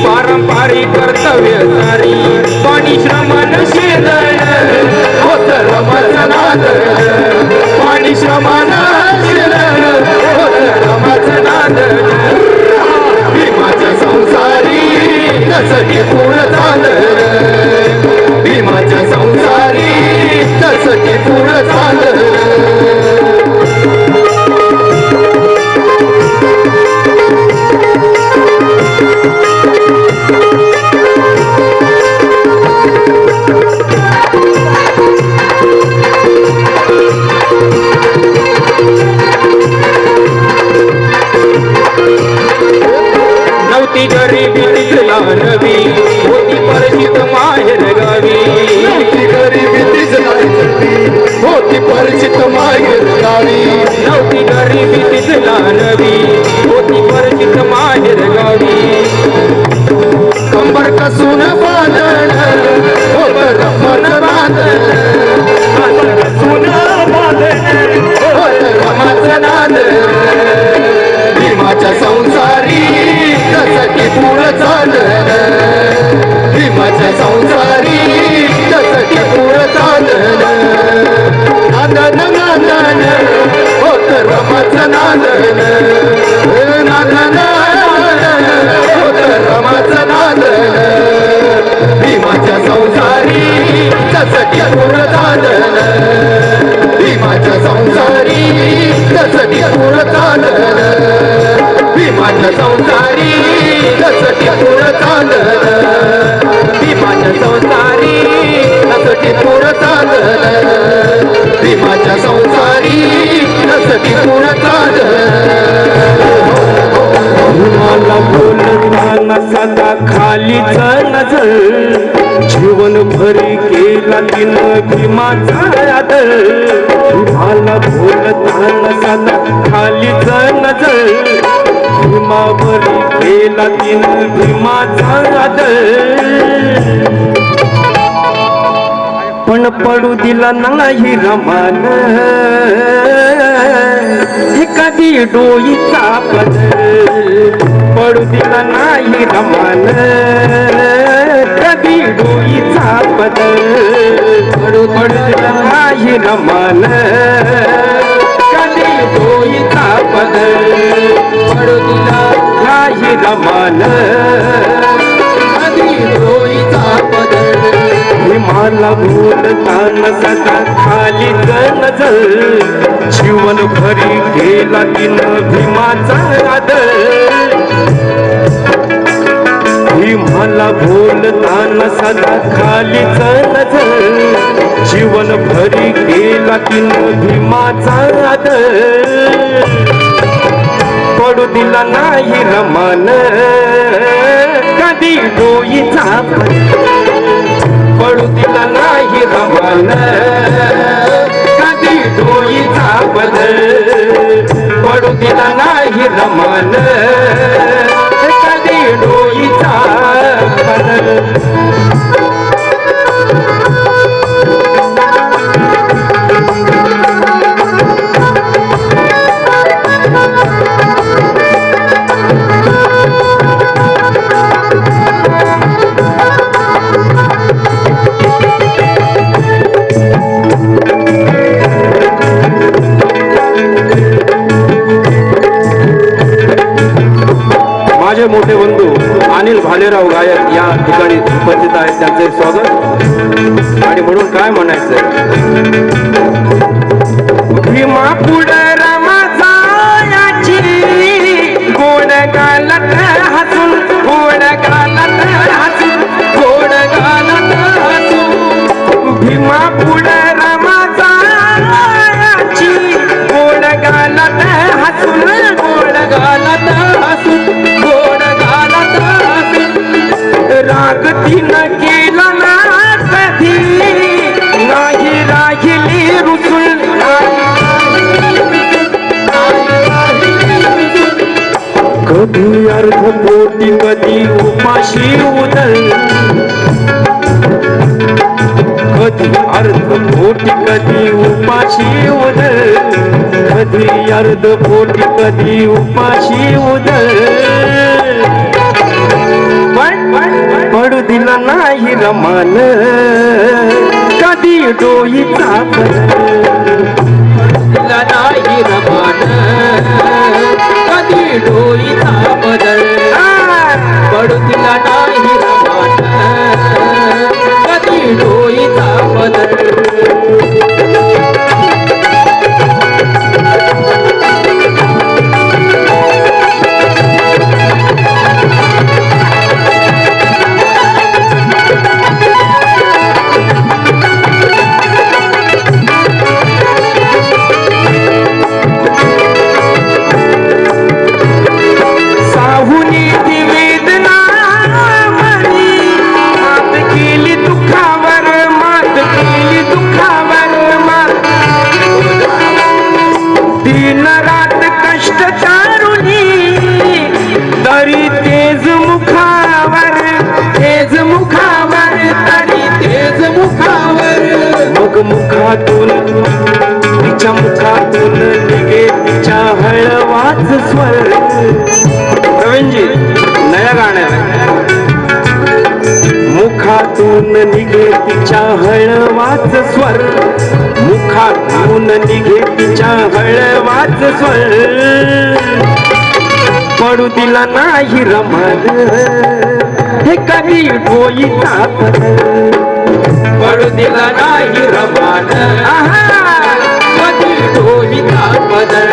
पारंपरिक कर्तव्य सारी पाणी श्रमण शेदन होत रमचनाद पाणी श्रमण शेदन होत रमचनाद भीमाच्या संसारी तसं पूर्ण चाललं भीमाच्या संसारी तसं पूर्ण चाललं गरीबी तिजला नवी होती परिचित माहेर गावी गरीबी तिजला होती परिचित माहेर गावी नव्हती गरीबी तिजला नवी होती परिचित माहेर गावी कंबर कसून बांधण होत रमण बांधण कसून बांधण होत रमाचं नाद भीमाच्या संसारी तसं पुढं चाललं भीमाच्या संसारी तसं पुढं चाललं नांदन नांदन होत रमाचं नांदन नांदन होत रमाचं नांदन भीमाच्या संसारी तसं पुढं चाललं भीमाच्या संसारी तसं पुढं चाललं भीमाच्या संसारी तसं पुढं चाललं भीमाच्या संसारी तसं पुढं चाललं भीमाच्या संसारी तसं पुढं चाललं भीमाला बोलताना सदा खालीच नजर जीवन भरी केला तिनं भीमाचा आदर भीमाला बोलताना सदा खालीच नजर भीमावरी केला तिनं भीमाचा आदर पण पडू दिला नाही रमान एखादी डोईचा पदर पडू दिला नाही रमान कधी डोईचा पदर पडू दिला नाही रमान कधी डोईचा पदर पडू दिला नाही रमान कधी डोईचा पदर भीमाला बोलताना सदा खाली नजर जीवन भरी केला तिनं भीमाचा आदर भीमाला बोलताना सदा खालीच नजर जीवन भरी केला तिनं भीमाचा आदर पडू दिला नाही रमान कधी डोईचा पडू दिला नाही बदल पडू दिला नाही रमान कधी डोईचा बदल माझे मोठे बंधू अनिल भालेराव गायक या ठिकाणी उपस्थित आहेत, त्यांचे स्वागत. आणि म्हणून काय म्हणायचंय, भीमा पुढे रमाची गोड गालत हसून गोड गालत हसून गोड गालत हसून भीमा पुढे रमाची गोड गालत हसून गोड गालत हसून राग तिनं केला ना कधी नाही राहिली रुसून कधी अर्ध पोटी कधी उपाशी उदल कधी अर्ध पोटी कधी उपाशी उदल कधी अर्ध पोटी कधी उपाशी उदल पडू दिला नाही रमान कधी डोईचा दिला नाही रमान कधी डोईचा बदल पडू दिला नाही रमान कधी डोईचा बदल मुखातून तिच्या मुखातून निघे तिच्या हळवाच स्वर. प्रवीणजी नया गाण्यात मुखातून निघे तिच्या हळवाच स्वर मुखातून निघे तिच्या हळवाच स्वर पडू दिला नाही रमान हे कधी डोईचा पडू दिला नाही रमान कधी डोईचा बदल